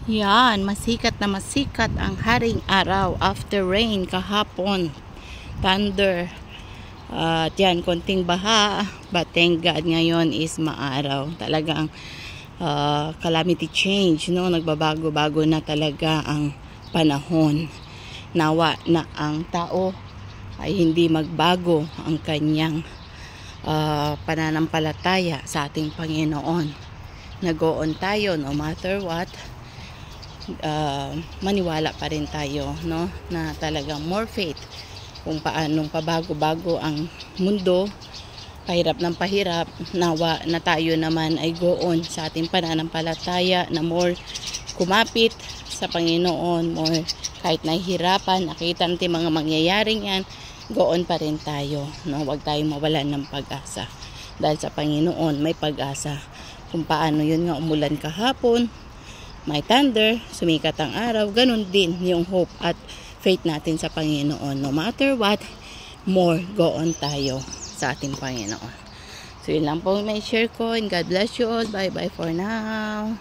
Yan, masikat na masikat ang haring araw after rain kahapon. Thunder. At yan, konting baha. But thank God ngayon is maaraw. Talagang calamity change, no? Nagbabago-bago na talaga ang panahon. Nawa na ang tao ay hindi magbago ang kanyang pananampalataya sa ating Panginoon. Nag-on tayo no matter what. Maniwala pa rin tayo, no, na talagang more faith kung paanong pabago-bago ang mundo, pahirap ng pahirap. Nawa na tayo naman ay go-on sa ating pananampalataya na more kumapit sa Panginoon, more kahit nahihirapan, nakita natin mga mangyayaring yan, go-on pa rin tayo, no? Huwag tayong mawalan ng pag-asa dahil sa Panginoon may pag-asa. Kung paano yun nga umulan kahapon, may thunder, sumikat ang araw, ganun din yung hope at faith natin sa Panginoon. No matter what, more go on tayo sa ating Panginoon. So yun lang po may share ko, and God bless you all. Bye bye for now.